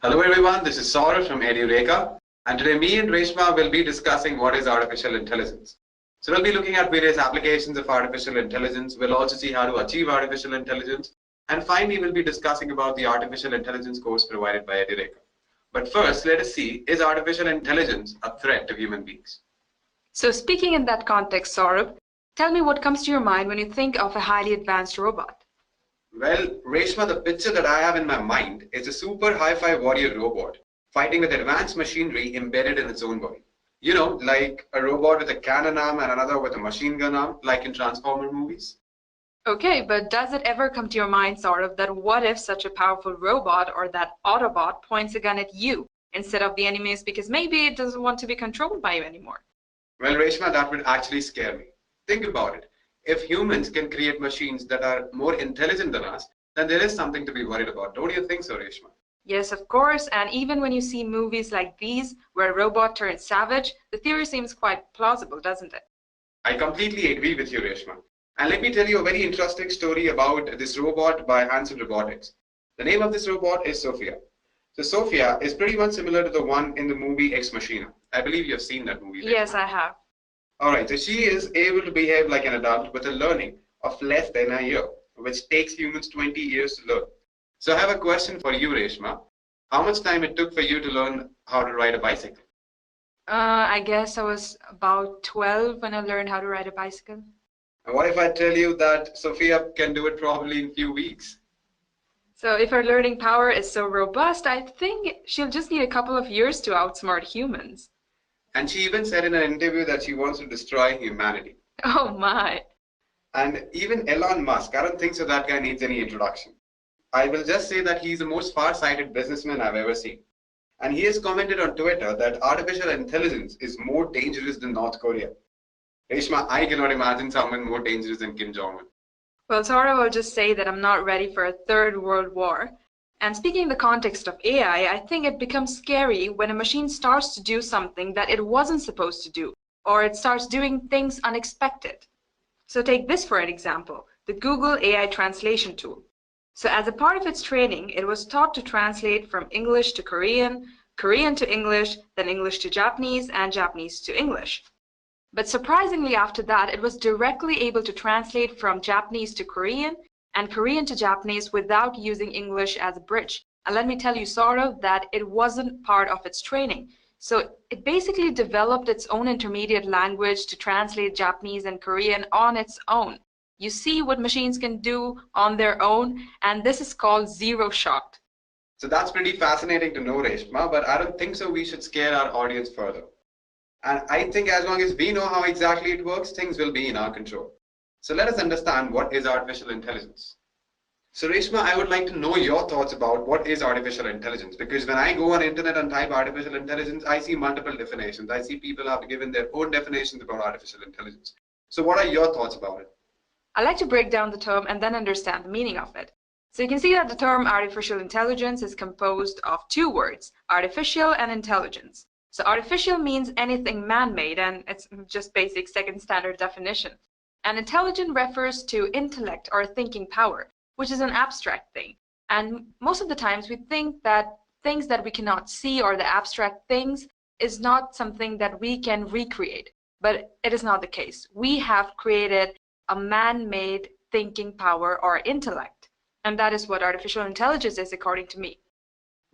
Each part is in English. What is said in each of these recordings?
Hello everyone, this is Saurabh from EduReka, and today me and Reshma will be discussing what is artificial intelligence. So we'll be looking at various applications of artificial intelligence. We'll also see how to achieve artificial intelligence, and finally we'll be discussing about the artificial intelligence course provided by EduReka. But first, let us see, is artificial intelligence a threat to human beings? So speaking in that context, Saurabh, tell me what comes to your mind when you think of a highly advanced robot. Well, Reshma, the picture that I have in my mind is a super hi-fi warrior robot fighting with advanced machinery embedded in its own body. You know, like a robot with a cannon arm and another with a machine gun arm, like in Transformer movies. Okay, but does it ever come to your mind, Saurabh, that what if such a powerful robot or that Autobot points a gun at you instead of the enemies because maybe it doesn't want to be controlled by you anymore? Well, Reshma, that would actually scare me. Think about it. If humans can create machines that are more intelligent than us, then there is something to be worried about. Don't you think so, Reshma? Yes, of course, and even when you see movies like these where a robot turns savage, the theory seems quite plausible, doesn't it? I completely agree with you, Reshma. And let me tell you a very interesting story about this robot by Hanson Robotics. The name of this robot is Sophia. So Sophia is pretty much similar to the one in the movie Ex Machina. I believe you have seen that movie. Yes, Reshma. I have. All right, so she is able to behave like an adult with a learning of less than a year, which takes humans 20 years to learn. So I have a question for you, Reshma. How much time it took for you to learn how to ride a bicycle? I guess I was about 12 when I learned how to ride a bicycle. And what if I tell you that Sophia can do it probably in a few weeks? So if her learning power is so robust, I think she'll just need a couple of years to outsmart humans. And she even said in an interview that she wants to destroy humanity. Oh my. And even Elon Musk, I don't think so that guy needs any introduction. I will just say that he's the most far-sighted businessman I've ever seen. And he has commented on Twitter that artificial intelligence is more dangerous than North Korea. Reshma, I cannot imagine someone more dangerous than Kim Jong-un. Well, Sora will just say that I'm not ready for a third world war. And speaking in the context of AI, I think it becomes scary when a machine starts to do something that it wasn't supposed to do, or it starts doing things unexpected. So take this for an example, the Google AI translation tool. So as a part of its training, it was taught to translate from English to Korean, Korean to English, then English to Japanese, and Japanese to English. But surprisingly after that, it was directly able to translate from Japanese to Korean and Korean to Japanese without using English as a bridge. And let me tell you, Saurabh, that it wasn't part of its training. So it basically developed its own intermediate language to translate Japanese and Korean on its own. You see what machines can do on their own, and this is called zero shot. So that's pretty fascinating to know, Reshma, but I don't think so we should scare our audience further. And I think as long as we know how exactly it works, things will be in our control. So let us understand what is artificial intelligence. So Reshma, I would like to know your thoughts about what is artificial intelligence, because when I go on internet and type artificial intelligence, I see multiple definitions. I see people have given their own definitions about artificial intelligence. So what are your thoughts about it? I like to break down the term and then understand the meaning of it. So you can see that the term artificial intelligence is composed of two words, artificial and intelligence. So artificial means anything man-made, and it's just basic second standard definition. And intelligent refers to intellect or thinking power, which is an abstract thing. And most of the times we think that things that we cannot see or the abstract things is not something that we can recreate. But it is not the case. We have created a man-made thinking power or intellect. And that is what artificial intelligence is, according to me.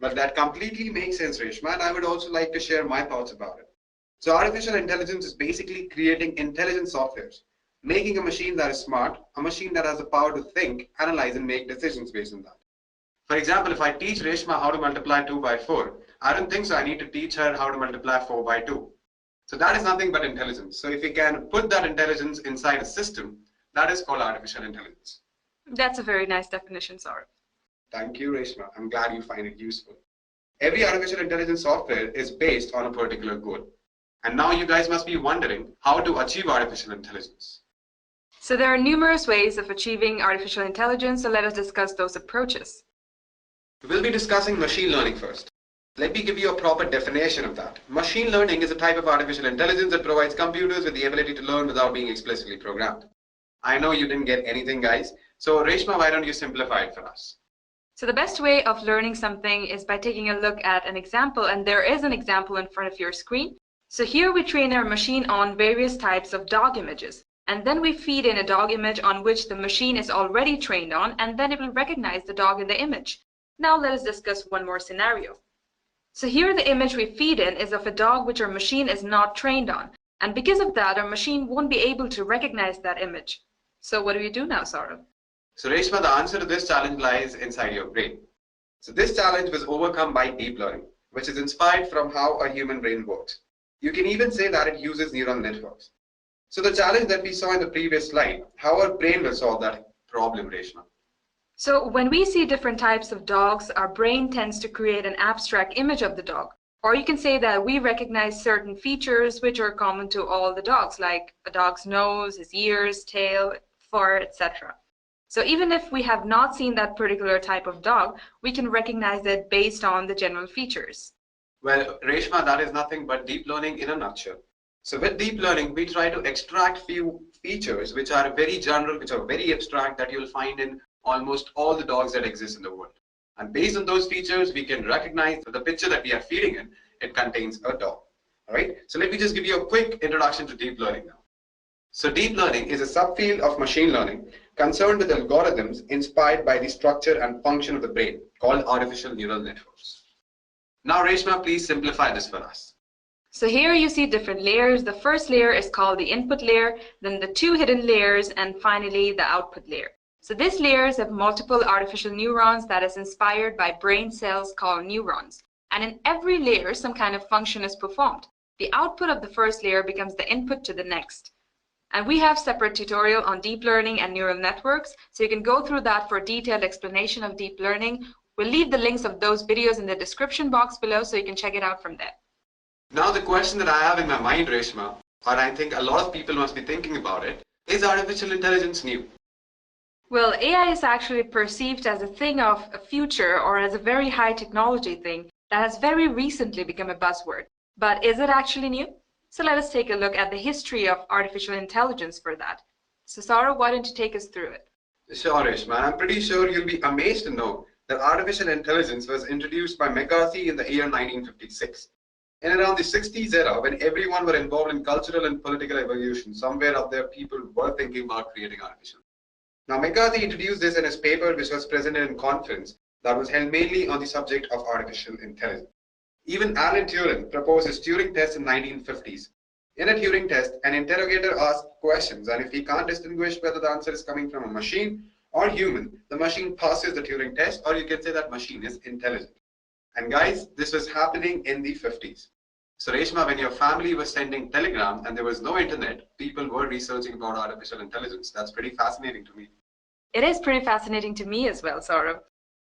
But that completely makes sense, Reshma, and I would also like to share my thoughts about it. So artificial intelligence is basically creating intelligent softwares, making a machine that is smart, a machine that has the power to think, analyze, and make decisions based on that. For example, if I teach Reshma how to multiply 2 by 4, I don't think so I need to teach her how to multiply 4 by 2. So that is nothing but intelligence. So if we can put that intelligence inside a system, that is called artificial intelligence. That's a very nice definition, Saurabh. Thank you, Reshma. I'm glad you find it useful. Every artificial intelligence software is based on a particular goal. And now you guys must be wondering how to achieve artificial intelligence. So there are numerous ways of achieving artificial intelligence, so let us discuss those approaches. We'll be discussing machine learning first. Let me give you a proper definition of that. Machine learning is a type of artificial intelligence that provides computers with the ability to learn without being explicitly programmed. I know you didn't get anything, guys. So Reshma, why don't you simplify it for us? So the best way of learning something is by taking a look at an example, and there is an example in front of your screen. So here we train our machine on various types of dog images, and then we feed in a dog image on which the machine is already trained on, and then it will recognize the dog in the image. Now let us discuss one more scenario. So here the image we feed in is of a dog which our machine is not trained on, and because of that our machine won't be able to recognize that image. So what do you do now, Saurabh? So Reshma, the answer to this challenge lies inside your brain. So this challenge was overcome by deep learning, which is inspired from how a human brain works. You can even say that it uses neural networks. So the challenge that we saw in the previous slide, how our brain will solve that problem, Reshma. So when we see different types of dogs, our brain tends to create an abstract image of the dog. Or you can say that we recognize certain features which are common to all the dogs, like a dog's nose, his ears, tail, fur, etc. So even if we have not seen that particular type of dog, we can recognize it based on the general features. Well, Reshma, that is nothing but deep learning in a nutshell. So with deep learning, we try to extract few features which are very general, which are very abstract, that you'll find in almost all the dogs that exist in the world. And based on those features, we can recognize that the picture that we are feeding in, it contains a dog. All right. So let me just give you a quick introduction to deep learning now. So deep learning is a subfield of machine learning concerned with algorithms inspired by the structure and function of the brain, called artificial neural networks. Now, Reshma, please simplify this for us. So here you see different layers. The first layer is called the input layer, then the two hidden layers, and finally the output layer. So these layers have multiple artificial neurons that is inspired by brain cells called neurons. And in every layer, some kind of function is performed. The output of the first layer becomes the input to the next. And we have separate tutorial on deep learning and neural networks, so you can go through that for a detailed explanation of deep learning. We'll leave the links of those videos in the description box below so you can check it out from there. Now the question that I have in my mind, Reshma, or I think a lot of people must be thinking about it, is artificial intelligence new? Well, AI is actually perceived as a thing of a future or as a very high technology thing that has very recently become a buzzword. But is it actually new? So let us take a look at the history of artificial intelligence for that. So Saurabh, why don't you take us through it? Sure, Reshma. I'm pretty sure you'll be amazed to know that artificial intelligence was introduced by McCarthy in the year 1956. In around the 60s era, when everyone were involved in cultural and political evolution, somewhere up there people were thinking about creating artificial. Now, McCarthy introduced this in his paper, which was presented in conference that was held mainly on the subject of artificial intelligence. Even Alan Turing proposed his Turing test in 1950s. In a Turing test, an interrogator asked questions, and if he can't distinguish whether the answer is coming from a machine or human, the machine passes the Turing test, or you can say that machine is intelligent. And guys, this was happening in the 50s. So Reshma, when your family was sending telegram and there was no internet, people were researching about artificial intelligence. That's pretty fascinating to me. It is pretty fascinating to me as well, Saurabh.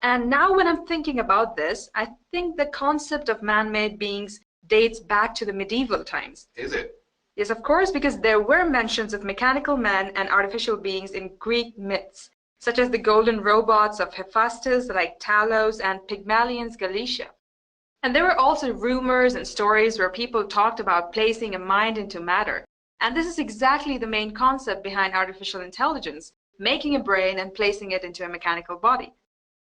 And now when I'm thinking about this, I think the concept of man-made beings dates back to the medieval times. Is it? Yes, of course, because there were mentions of mechanical men and artificial beings in Greek myths, such as the golden robots of Hephaestus like Talos and Pygmalion's Galatea. And there were also rumors and stories where people talked about placing a mind into matter. And this is exactly the main concept behind artificial intelligence, making a brain and placing it into a mechanical body.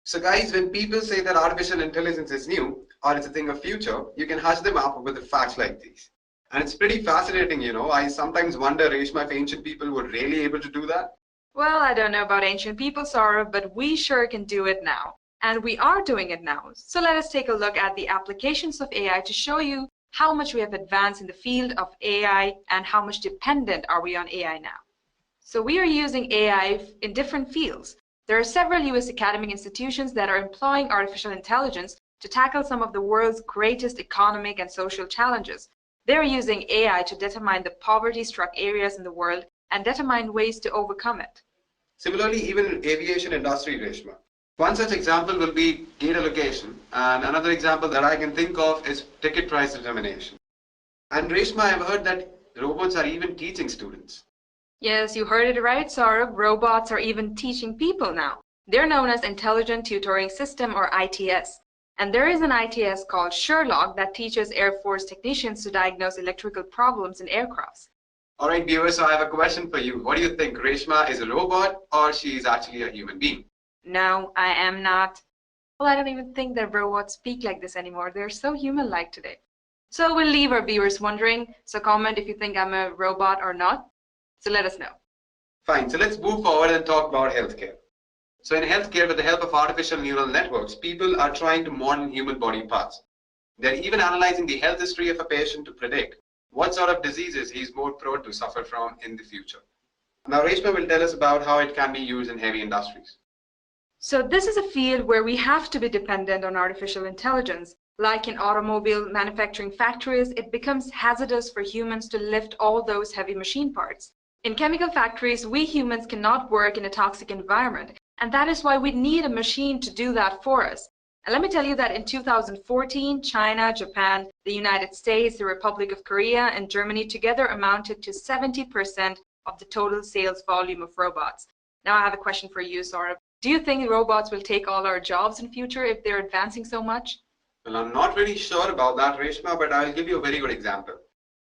So guys, when people say that artificial intelligence is new or it's a thing of future, you can hush them up with the facts like these. And it's pretty fascinating, you know. I sometimes wonder, Reshma, if ancient people were really able to do that. Well, I don't know about ancient people, Saurabh, but we sure can do it now. And we are doing it now. So let us take a look at the applications of AI to show you how much we have advanced in the field of AI and how much dependent are we on AI now. So we are using AI in different fields. There are several US academic institutions that are employing artificial intelligence to tackle some of the world's greatest economic and social challenges. They're using AI to determine the poverty-struck areas in the world and determine ways to overcome it. Similarly, even in aviation industry, Reshma. One such example will be gate allocation, and another example that I can think of is ticket price determination. And Reshma, I've heard that robots are even teaching students. Yes, you heard it right, Saurabh. Robots are even teaching people now. They're known as Intelligent Tutoring System, or ITS. And there is an ITS called Sherlock that teaches Air Force technicians to diagnose electrical problems in aircrafts. All right, viewers, so I have a question for you. What do you think? Reshma is a robot or she is actually a human being? No, I am not. Well, I don't even think that robots speak like this anymore. They're so human-like today. So we'll leave our viewers wondering. So comment if you think I'm a robot or not. So let us know. Fine, so let's move forward and talk about healthcare. So in healthcare, with the help of artificial neural networks, people are trying to model human body parts. They're even analyzing the health history of a patient to predict what sort of diseases he's more prone to suffer from in the future. Now, Reshma will tell us about how it can be used in heavy industries. So this is a field where we have to be dependent on artificial intelligence. Like in automobile manufacturing factories, it becomes hazardous for humans to lift all those heavy machine parts. In chemical factories, we humans cannot work in a toxic environment, and that is why we need a machine to do that for us. And let me tell you that in 2014, China, Japan, the United States, the Republic of Korea, and Germany together amounted to 70% of the total sales volume of robots. Now I have a question for you, Saurabh. Do you think robots will take all our jobs in future if they're advancing so much? Well, I'm not really sure about that, Reshma, but I'll give you a very good example.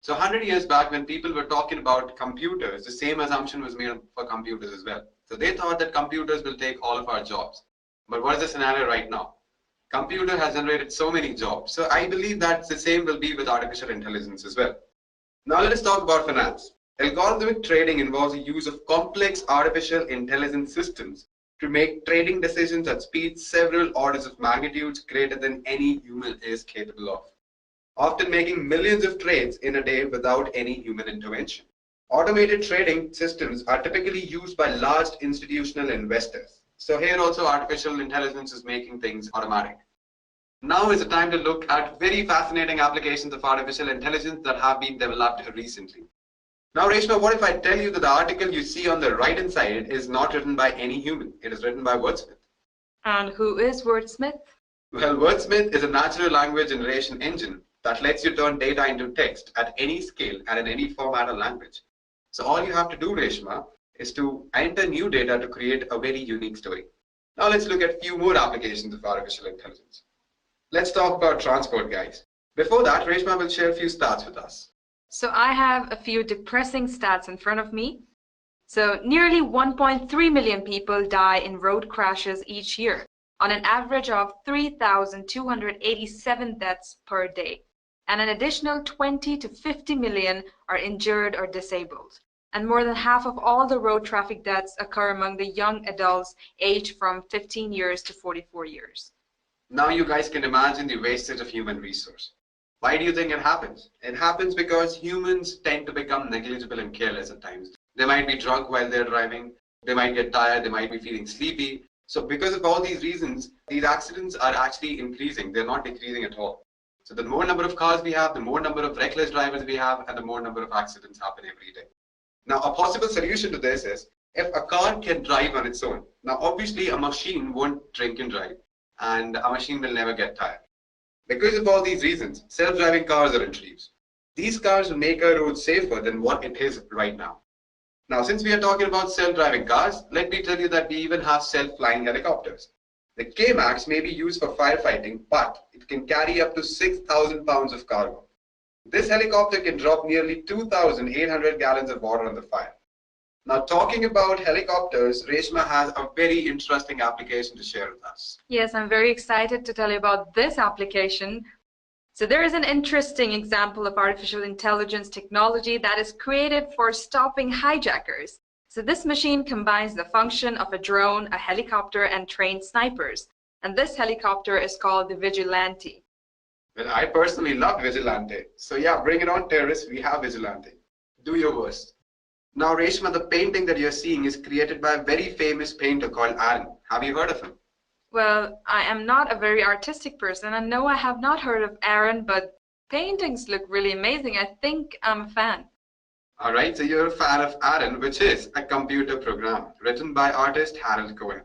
So 100 years back, when people were talking about computers, the same assumption was made for computers as well. So they thought that computers will take all of our jobs. But what is the scenario right now? Computer has generated so many jobs. So I believe that the same will be with artificial intelligence as well. Now let us talk about finance. Algorithmic trading involves the use of complex artificial intelligence systems to make trading decisions at speeds several orders of magnitudes greater than any human is capable of, often making millions of trades in a day without any human intervention. Automated trading systems are typically used by large institutional investors. So here also artificial intelligence is making things automatic. Now is the time to look at very fascinating applications of artificial intelligence that have been developed recently. Now, Reshma, what if I tell you that the article you see on the right-hand side is not written by any human? It is written by Wordsmith. And who is Wordsmith? Well, Wordsmith is a natural language generation engine that lets you turn data into text at any scale and in any format or language. So all you have to do, Reshma, is to enter new data to create a very unique story. Now let's look at a few more applications of artificial intelligence. Let's talk about transport, guys. Before that, Reshma will share a few stats with us. So I have a few depressing stats in front of me. So nearly 1.3 million people die in road crashes each year, on an average of 3,287 deaths per day. And an additional 20 to 50 million are injured or disabled. And more than half of all the road traffic deaths occur among the young adults aged from 15 years to 44 years. Now you guys can imagine the wastage of human resource. Why do you think it happens? It happens because humans tend to become negligible and careless at times. They might be drunk while they're driving, they might get tired, they might be feeling sleepy. So because of all these reasons, these accidents are actually increasing. They're not decreasing at all. So the more number of cars we have, the more number of reckless drivers we have, and the more number of accidents happen every day. Now, a possible solution to this is if a car can drive on its own. Now, obviously, a machine won't drink and drive, and a machine will never get tired. Because of all these reasons, self-driving cars are introduced. These cars will make our roads safer than what it is right now. Now, since we are talking about self-driving cars, let me tell you that we even have self-flying helicopters. The K-Max may be used for firefighting, but it can carry up to 6,000 pounds of cargo. This helicopter can drop nearly 2,800 gallons of water on the fire. Now, talking about helicopters, Reshma has a very interesting application to share with us. Yes, I'm very excited to tell you about this application. So there is an interesting example of artificial intelligence technology that is created for stopping hijackers. So this machine combines the function of a drone, a helicopter, and trained snipers. And this helicopter is called the Vigilante. Well, I personally love Vigilante. So yeah, bring it on, terrorists. We have Vigilante. Do your worst. Now, Reshma, the painting that you're seeing is created by a very famous painter called Aaron. Have you heard of him? Well, I am not a very artistic person, and no, I have not heard of Aaron, but paintings look really amazing. I think I'm a fan. All right, so you're a fan of Aaron, which is a computer program written by artist Harold Cohen.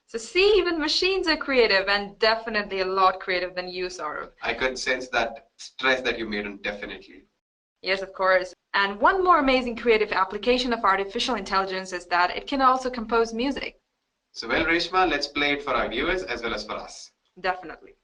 So see, even machines are creative, and definitely a lot creative than you, Saurabh. I could sense that stress that you made on definitely. Yes, of course. And one more amazing creative application of artificial intelligence is that it can also compose music. So well, Reshma, let's play it for our viewers as well as for us. Definitely.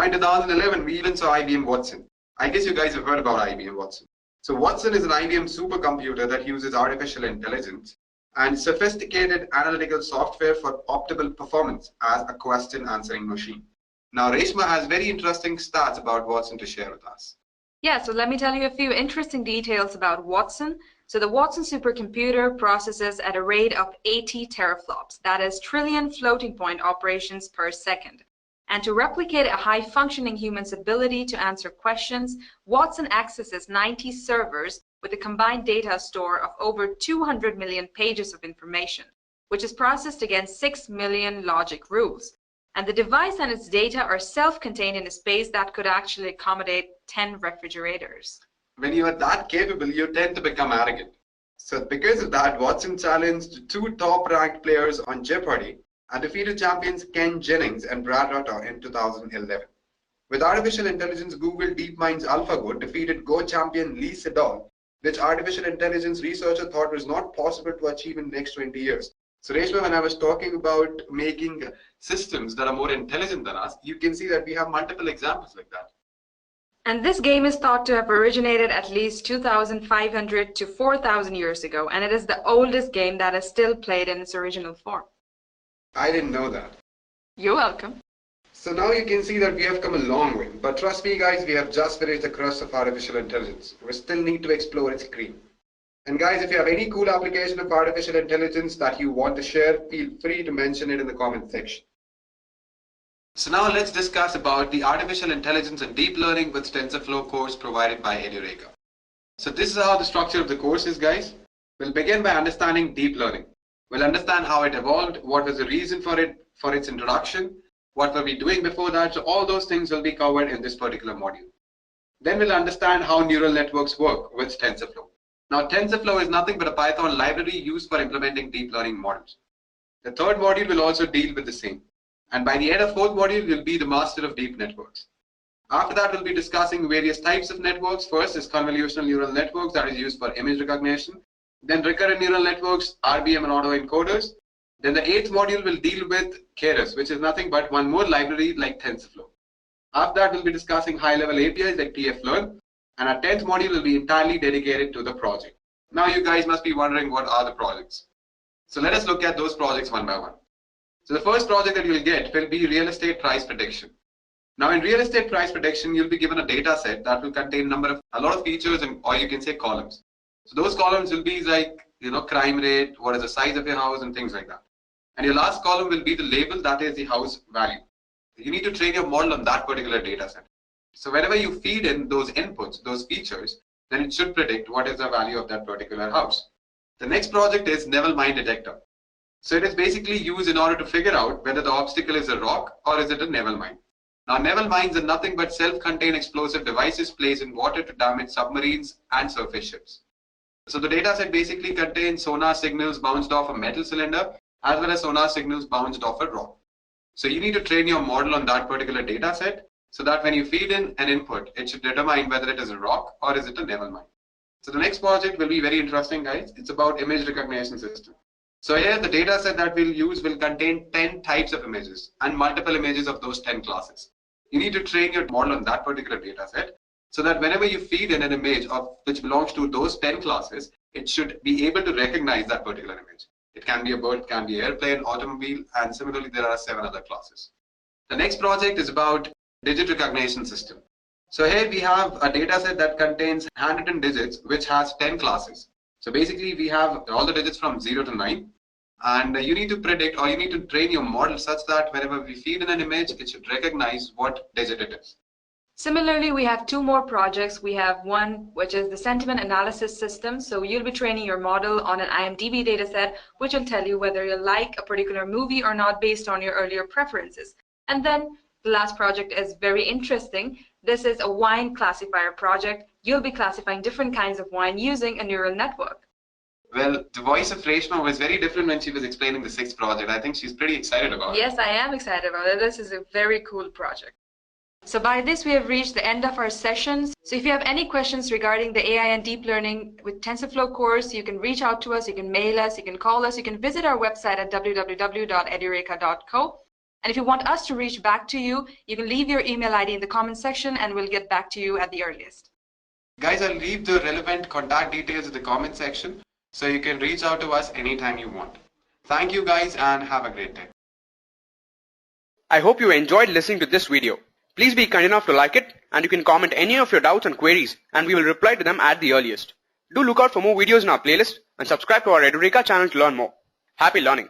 in 2011, we even saw IBM Watson. I guess you guys have heard about IBM Watson. So Watson is an IBM supercomputer that uses artificial intelligence and sophisticated analytical software for optimal performance as a question answering machine. Now, Reshma has very interesting stats about Watson to share with us. Yeah, so let me tell you a few interesting details about Watson. So the Watson supercomputer processes at a rate of 80 teraflops, that is trillion floating point operations per second. And to replicate a high-functioning human's ability to answer questions, Watson accesses 90 servers with a combined data store of over 200 million pages of information, which is processed against 6 million logic rules. And the device and its data are self-contained in a space that could actually accommodate 10 refrigerators. When you are that capable, you tend to become arrogant. So because of that, Watson challenged two top-ranked players on Jeopardy and defeated champions Ken Jennings and Brad Rutter in 2011. With artificial intelligence, Google DeepMind's AlphaGo defeated Go champion Lee Sedol, which artificial intelligence researcher thought was not possible to achieve in the next 20 years. So Reshma, when I was talking about making systems that are more intelligent than us, you can see that we have multiple examples like that. And this game is thought to have originated at least 2,500 to 4,000 years ago, and it is the oldest game that is still played in its original form. I didn't know that. You're welcome. So now you can see that we have come a long way. But trust me guys, we have just finished the crust of artificial intelligence. We still need to explore its cream. And guys, if you have any cool application of artificial intelligence that you want to share, feel free to mention it in the comment section. So now let's discuss about the Artificial Intelligence and Deep Learning with TensorFlow course provided by Edureka. So this is how the structure of the course is, guys. We'll begin by understanding deep learning. We'll understand how it evolved, what was the reason for its introduction, what were we doing before that. So all those things will be covered in this particular module. Then we'll understand how neural networks work with TensorFlow. Now TensorFlow is nothing but a Python library used for implementing deep learning models. The third module will also deal with the same. And by the end of fourth module, we'll be the master of deep networks. After that, we'll be discussing various types of networks. First is convolutional neural networks that is used for image recognition. Then recurrent neural networks, RBM and autoencoders. Then the eighth module will deal with Keras, which is nothing but one more library like TensorFlow. After that, we'll be discussing high-level APIs like TF-Learn. And our 10th module will be entirely dedicated to the project. Now you guys must be wondering what are the projects. So let us look at those projects one by one. So the first project that you'll get will be real estate price prediction. Now in real estate price prediction, you'll be given a data set that will contain a lot of features, or you can say columns. So those columns will be like, crime rate, what is the size of your house and things like that. And your last column will be the label, that is the house value. You need to train your model on that particular data set. So whenever you feed in those inputs, those features, then it should predict what is the value of that particular house. The next project is Neville mine detector. So it is basically used in order to figure out whether the obstacle is a rock or is it a Neville mine. Now Neville mines are nothing but self-contained explosive devices placed in water to damage submarines and surface ships. So the data set basically contains sonar signals bounced off a metal cylinder as well as sonar signals bounced off a rock. So you need to train your model on that particular data set so that when you feed in an input, it should determine whether it is a rock or is it a Neville mine. So the next project will be very interesting, guys. It's about image recognition system. So here the data set that we'll use will contain 10 types of images and multiple images of those 10 classes. You need to train your model on that particular data set so that whenever you feed in an image which belongs to those 10 classes, it should be able to recognize that particular image. It can be a bird, it can be an airplane, automobile, and similarly there are 7 other classes. The next project is about digit recognition system. So here we have a data set that contains handwritten digits which has 10 classes. So basically we have all the digits from 0 to 9. And you need to predict, or you need to train your model such that whenever we feed in an image, it should recognize what digit it is. Similarly, we have two more projects. We have one which is the sentiment analysis system. So you'll be training your model on an IMDb dataset, which will tell you whether you like a particular movie or not based on your earlier preferences. And then the last project is very interesting. This is a wine classifier project. You'll be classifying different kinds of wine using a neural network. Well, the voice of Reshma was very different when she was explaining the 6th project. I think she's pretty excited about it. Yes, I am excited about it. This is a very cool project. So by this, we have reached the end of our sessions. So if you have any questions regarding the AI and deep learning with TensorFlow course, you can reach out to us, you can mail us, you can call us, you can visit our website at www.edureka.co. And if you want us to reach back to you, you can leave your email ID in the comment section and we'll get back to you at the earliest. Guys, I'll leave the relevant contact details in the comment section so you can reach out to us anytime you want. Thank you guys and have a great day. I hope you enjoyed listening to this video. Please be kind enough to like it, and you can comment any of your doubts and queries and we will reply to them at the earliest. Do look out for more videos in our playlist and subscribe to our Edureka channel to learn more. Happy learning!